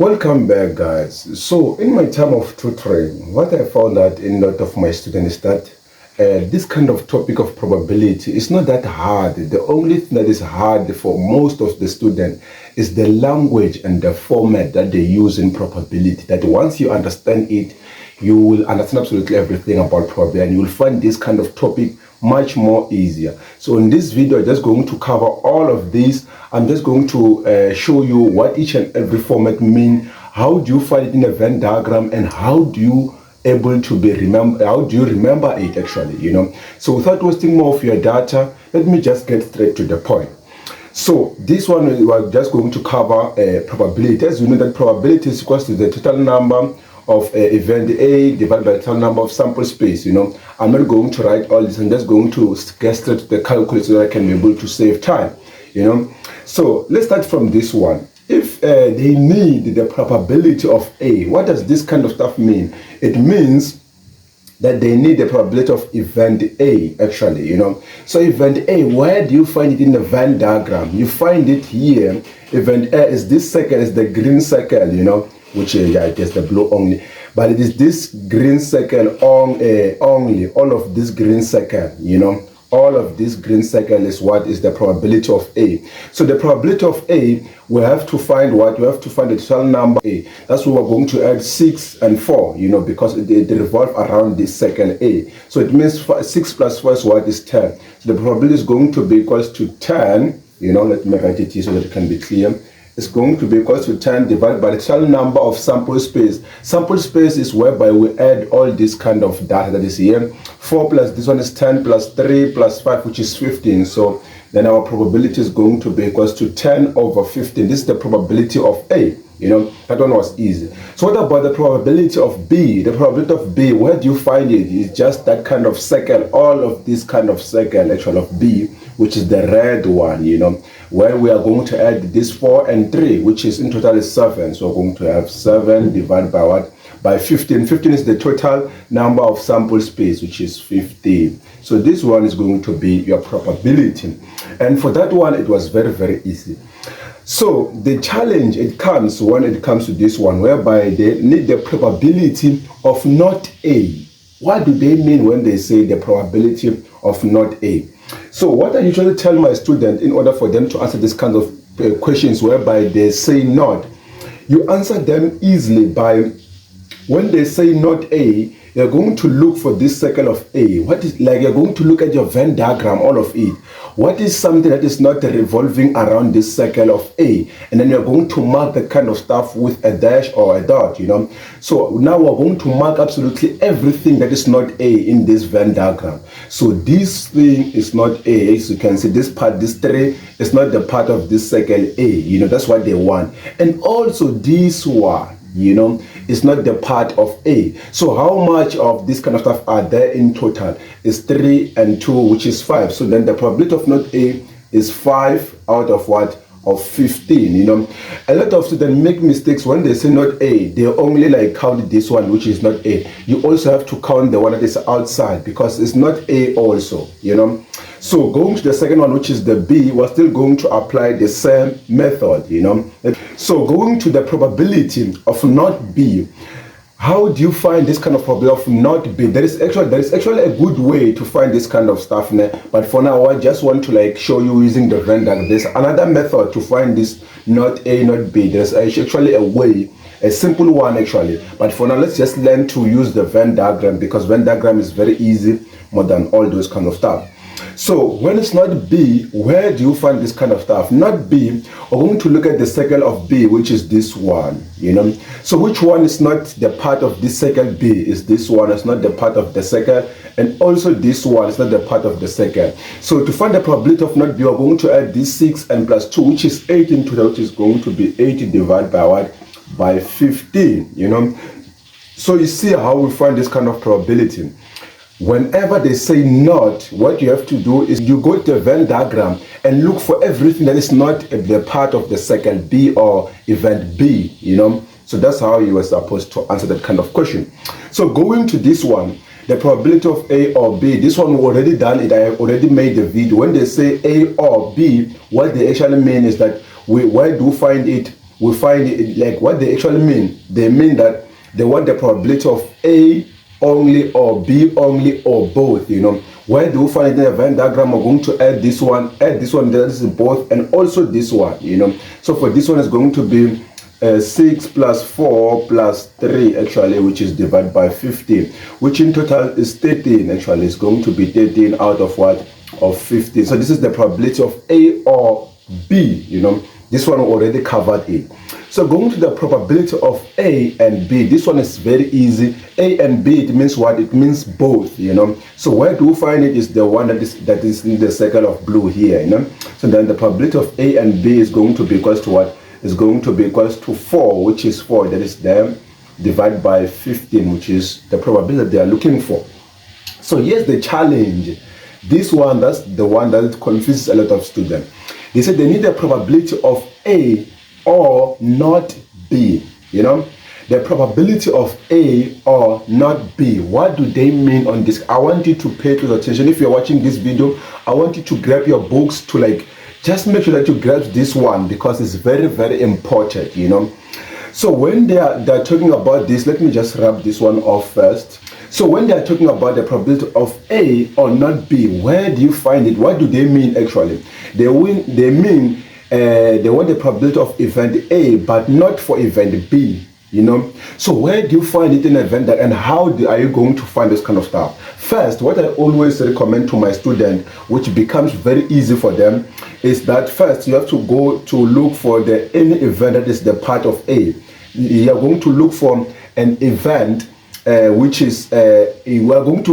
Welcome back, guys. So, in my time of tutoring, what I found out in a lot of my students is that this kind of topic of probability is not that hard. The only thing that is hard for most of the students is the language and the format that they use in probability. That once you understand it, you will understand absolutely everything about probability, and you will find this kind of topic much more easier. So in this video, I'm just going to cover all of this. I'm just going to show you what each and every format mean, how do you find it in a Venn diagram, and how do you remember it actually. So without wasting more of your data, let me just get straight to the point. So this one, we're just going to cover probability. As you know, that probability is equal to the total number of event A divided by the total number of sample space. I'm not going to write all this. I'm just going to get straight to the calculator so that I can be able to save time. So let's start from this one. If they need the probability of A, what does this kind of stuff mean? It means that they need the probability of event A, actually. So event A, where do you find it in the Venn diagram? You find it here. Event A is this circle, is the green circle, which I guess the blue only, but it is this green circle only, all of this green circle, all of this green circle is what is the probability of A. So the probability of A, we have to find what? We have to find the total number A. That's why we're going to add 6 and 4, because they revolve around this circle A. So it means 6 plus 4 is what? Is 10. So the probability is going to be equals to 10, let me write it here so that it can be clear. It's going to be equal to 10 divided by the total number of sample space. Sample space is whereby we add all this kind of data that is here. 4 plus this one is 10 plus 3 plus 5, which is 15. So then our probability is going to be equal to 10 over 15. This is the probability of A. That one was easy. So what about the probability of B? The probability of B, where do you find it? It's just that kind of circle, all of this kind of circle actually of B, which is the red one, where we are going to add this 4 and 3, which is in total is 7. So we're going to have 7 divided by what? By 15. 15 is the total number of sample space, which is 15. So this one is going to be your probability. And for that one, it was very, very easy. So the challenge, it comes when it comes to this one, whereby they need the probability of not A. What do they mean when they say the probability of not A? So what I usually tell my students in order for them to answer this kind of questions whereby they say not, you answer them easily by, when they say not A, you're going to look for this circle of A. What is, like, you're going to look at your Venn diagram, all of it. What is something that is not revolving around this circle of A? And then you're going to mark the kind of stuff with a dash or a dot, So now we're going to mark absolutely everything that is not A in this Venn diagram. So this thing is not A. As you can see, this part, this 3, is not the part of this circle A. That's what they want. And also this one, it's not the part of A. So how much of this kind of stuff are there in total? Is 3 and 2, which is 5. So then the probability of not A is 5 out of what? Of 15. A lot of students make mistakes when they say not A. They only count this one, which is not A. You also have to count the one that is outside, because it's not A also. So going to the second one, which is the B, we're still going to apply the same method. So going to the probability of not B, how do you find this kind of probability of not B? There is actually a good way to find this kind of stuff, but for now I just want to show you using the Venn diagram. There's another method to find this not A, not B. There's actually a way, a simple one actually, but for now let's just learn to use the Venn diagram, because Venn diagram is very easy more than all those kind of stuff. So when it's not B, where do you find this kind of stuff? Not B, we're going to look at the circle of B, which is this one, So which one is not the part of this circle B? Is this one, it's not the part of the circle, and also this one is not the part of the circle. So to find the probability of not B, we're going to add this 6 and plus 2, which is 8 in total, which is going to be 8 divided by what? By 15, So you see how we find this kind of probability. Whenever they say not, what you have to do is you go to the Venn diagram and look for everything that is not the part of the circle B or event B, So that's how you were supposed to answer that kind of question. So going to this one, the probability of A or B, this one we already done it. I have already made the video. When they say A or B, what they actually mean is that where do you find it? we find it, like what they actually mean. They mean that they want the probability of A only or B only or both, you know. Where do we find it in the Venn diagram? We're going to add this one, that is both, and also this one, you know. So for this one, it's going to be 6 plus 4 plus 3 actually, which is divided by 15, which in total is 13 actually. It's going to be 13 out of what? Of 15. So this is the probability of A or B, you know. This one already covered it. So going to the probability of A and B, this one is very easy. A and B, it means what? It means both, you know. So where do we find it? Is the one that is in the circle of blue here, you know. So then the probability of A and B is going to be equals to what? Is going to be equals to 4, which is 4, that is them, divided by 15, which is the probability that they are looking for. So here's the challenge. This one, that's the one that confuses a lot of students. They said they need a probability of A or not B, you know. The probability of A or not B. What do they mean on this? I want you to pay close attention. If you're watching this video, I want you to grab your books to like, just make sure that you grab this one because it's very, very important, you know. So when they're talking about this, let me just wrap this one off first. So when they are talking about the probability of A or not B, where do you find it? What do they mean actually? They mean they want the probability of event A, but not for event B, you know. So where do you find it in an event, and how are you going to find this kind of stuff? First, what I always recommend to my student, which becomes very easy for them, is that first you have to go to look for any event that is the part of A. You are going to look for an event which is we are going to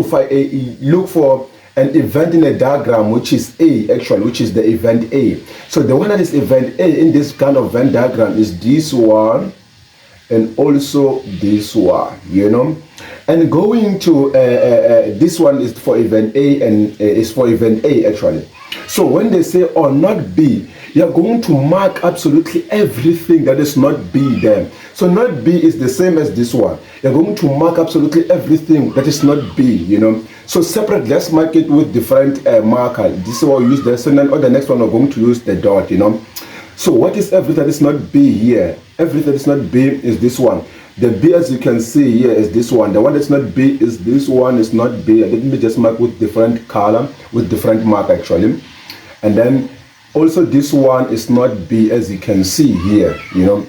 look for an event in a diagram which is A actually, which is the event A. So the one that is event A in this kind of Venn diagram is this one and also this one, you know. And going to this one is for event A and is for event A actually. So when they say or not B, you're going to mark absolutely everything that is not B there. So not B is the same as this one. You're going to mark absolutely everything that is not B, you know. So separate, let's mark it with different marker. This one we use this, and then or the next one we're going to use the dot, you know. So what is everything that is not B here? Everything that is not B is this one. The B, as you can see here, is this one. The one that's not B is this one, is not B. Let me just mark with different color, with different mark actually. And then also this one is not B, as you can see here, you know.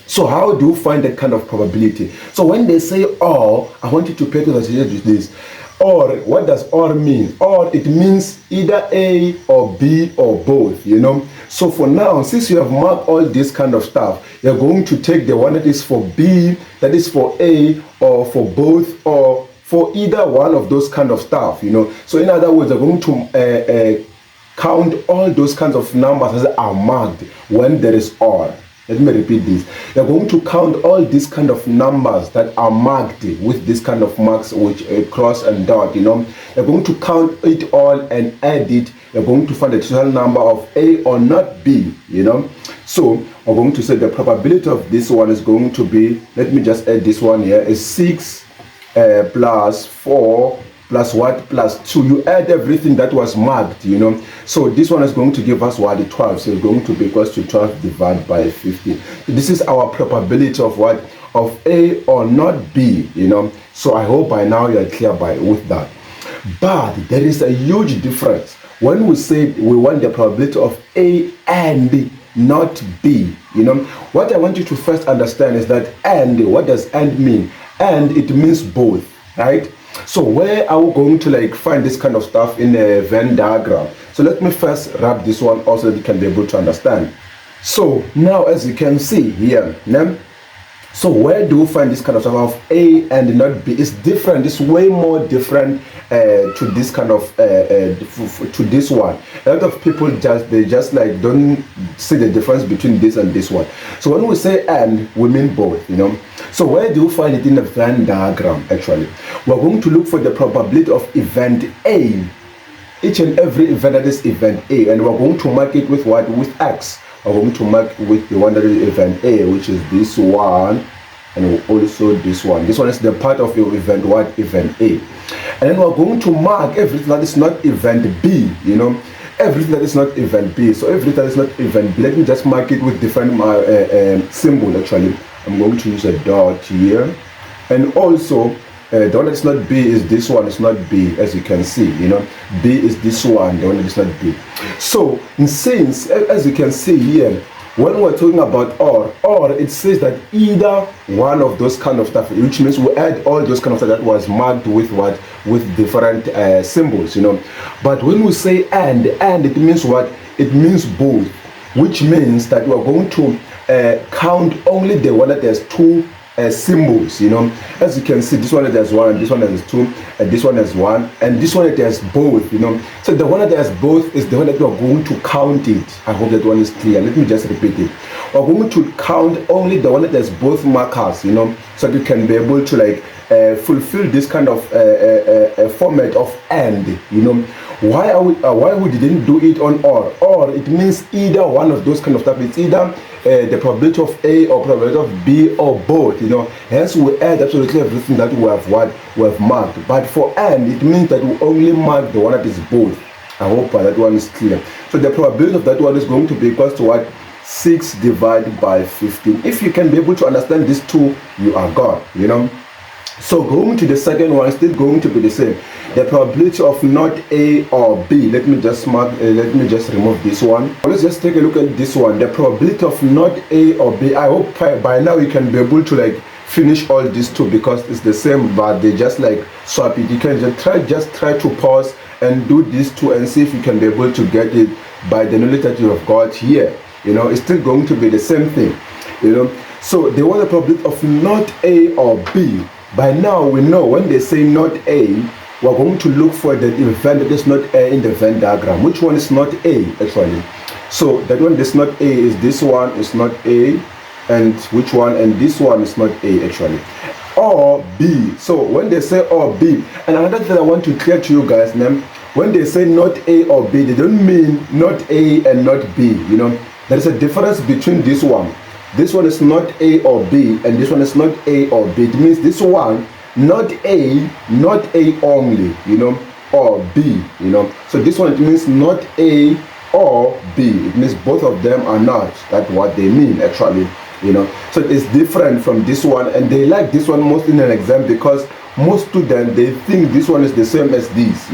So how do you find that kind of probability? So when they say or, I want you to pay attention to this. Or, what does or mean? Or, it means either A or B or both, you know. So for now, since you have marked all this kind of stuff, you're going to take the one that is for B, that is for A, or for both, or for either one of those kind of stuff, you know. So in other words, you're going to count all those kinds of numbers as are marked when there is or. Let me repeat this. You're going to count all these kind of numbers that are marked with this kind of marks, which cross and dot, you know. You're going to count it all and add it. You're going to find the total number of A or not B, you know. So we're going to say the probability of this one is going to be, let me just add this one here, is 6 plus 4 plus what? Plus 2. You add everything that was marked, you know. So this one is going to give us what? 12. So it's going to be equals to 12 divided by 50. This is our probability of what? Of A or not B, you know. So I hope by now you are clear with that. But there is a huge difference when we say we want the probability of A and not B, you know. What I want you to first understand is that and, what does and mean? And it means both, right? So where are we going to like find this kind of stuff in a Venn diagram? So let me first wrap this one also that you can be able to understand. So now as you can see here, so where do we find this kind of stuff of A and not B? It's different. It's way more different to this kind of to this one. A lot of people just like don't see the difference between this and this one. So when we say and, we mean both, you know. So where do you find it in the Venn diagram actually? We're going to look for the probability of event A. Each and every event that is event A, and we're going to mark it with what? With X. We're going to mark with the one that is event A, which is this one, and also this one. This one is the part of your event what? Event A. And then we're going to mark everything that is not event B, you know. everything that is not event B. So everything that is not event B, let me just mark it with different symbol. Actually, I'm going to use a dot here, and also the one that's not B is this one. It's not B, as you can see. B is this one. The one that is not B. So since, as you can see here, when we're talking about or it says that either one of those kind of stuff, which means we add all those kind of stuff that was marked with what, with different symbols, But when we say and it means what? It means both, which means that we're going to count only the one that has two symbols, As you can see, this one that has one, and this one that has two, and this one has one, and this one that has both, So the one that has both is the one that we are going to count it. I hope that one is clear. Let me just repeat it. We're going to count only the one that has both markers, so that you can be able to fulfill this kind of format of and, Why we didn't do it on or it means either one of those kind of stuff. It's either the probability of A or probability of B or both, Hence we add absolutely everything that we have marked. But for and, it means that we only mark the one that is both. I hope that one is clear. So the probability of that one is going to be equal to what? 6 divided by 15. If you can be able to understand these two, you are God, So going to the second one, still going to be the same. The probability of not A or B. Let me just remove this one. Let's just take a look at this one. The probability of not A or B. I hope by now you can be able to finish all these two, because it's the same, but they just swap it. You can just try to pause and do these two and see if you can be able to get it by the knowledge that you have got here. It's still going to be the same thing. So they want the probability of not A or B. By now we know when they say not A, we're going to look for the event that is not A in the Venn diagram. Which one is not A actually? So that one that's not A is this one is not A, and which one? And this one is not A actually. Or B. So when they say or B, and another thing I want to clear to you guys, when they say not A or B, they don't mean not A and not B. There is a difference between this one. This one is not A or B, and this one is not A or B. It means this one, not A only, or B, So this one, it means not A or B. It means both of them are not. That's what they mean actually, So it's different from this one, and they like this one most in an exam because most students, they think this one is the same as this,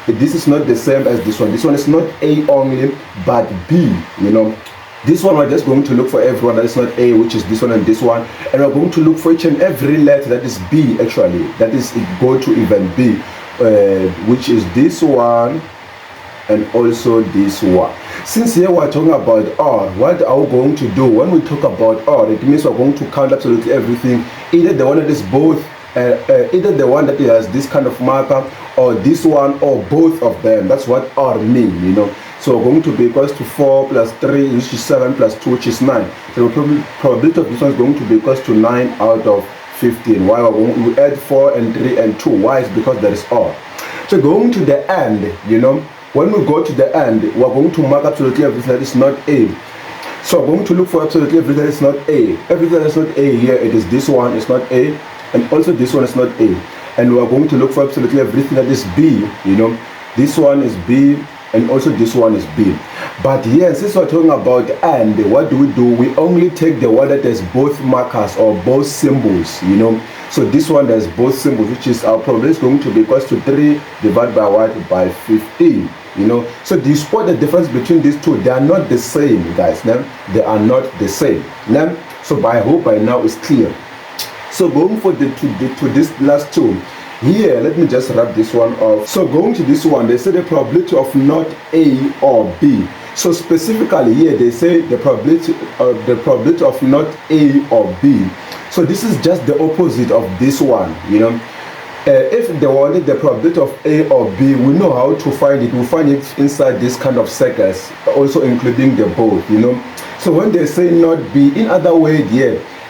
This is not the same as this one. This one is not A only, but B, This one we're just going to look for everyone that is not A, which is this one and this one, and we're going to look for each and every letter that is B actually, that is go to event B, which is this one and also this one. Since here we're talking about or, what are we going to do when we talk about or? It means we're going to count absolutely everything, either the one that is both, either the one that has this kind of marker, or this one, or both of them. That's what or mean, So we're going to be equals to 4 plus 3, which is 7, plus 2, which is 9. So the probability of this one is going to be equals to 9 out of 15. Why? We add 4 and 3 and 2. Why? It's because there is or. So going to the end, when we go to the end, we're going to mark absolutely everything that is not A. So we're going to look for absolutely everything that is not A. Everything that is not A here, it is this one, it's not A, and also this one is not A. And we're going to look for absolutely everything that is B, This one is B, and also this one is B. But here, since we're talking about and, what do? We only take the one that has both markers or both symbols, So this one has both symbols, which is our probability is going to be equals to 3 divided by what? By 15, So do you spot the difference between these two? They are not the same, guys. They are not the same. So I hope by now it's clear. So going for to this last two. Here, let me just wrap this one off. So going to this one, they say the probability of not A or B. So specifically here, they say the probability of not A or B. So this is just the opposite of this one, If they wanted the probability of A or B, we know how to find it. We find it inside this kind of circles, also including the both, So when they say not B, in other words,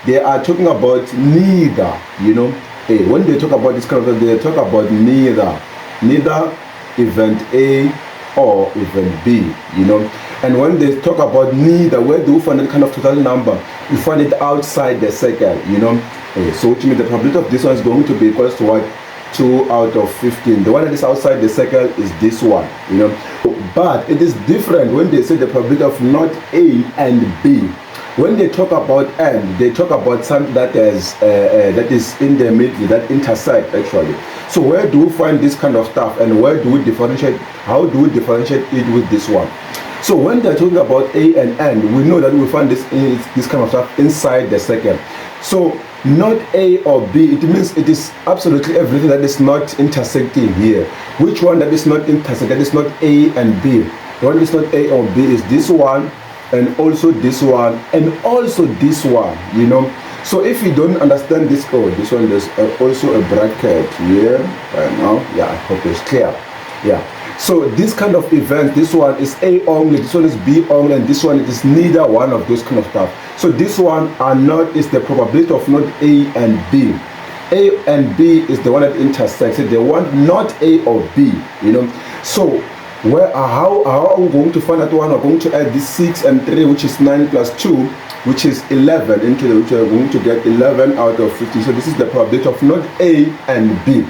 they are talking about neither, When they talk about this kind of thing, they talk about neither event A or event B, And when they talk about neither, where do we find that kind of total number? We find it outside the circle, So which means the probability of this one is going to be equals to what? 2 out of 15. The one that is outside the circle is this one, you know. But it is different when they say the probability of not A and B. When they talk about and, they talk about something that is in the middle, that intersect actually. So where do we find this kind of stuff, and where do we differentiate? How do we differentiate it with this one? So when they're talking about A and, we know that we find this kind of stuff inside the second. So not A or B, it means it is absolutely everything that is not intersecting here. Which one that is not intersecting, that is not A and B? The one that is not A or B is this one, and also this one, and also this one, you know. So if you don't understand this code, this one, there's also a bracket here right now. Yeah, I hope it's clear. Yeah. So this kind of event, this one is A only, this one is B only, and this one it is neither one of those kind of stuff. So this one is the probability of not A and B. A and B is the one that intersects. They want not A or B, you know. So how are we going to find that one? We're going to add this 6 and 3, which is 9 plus 2, which is 11, into which we're going to get 11 out of 50. So this is the probability of not A and B.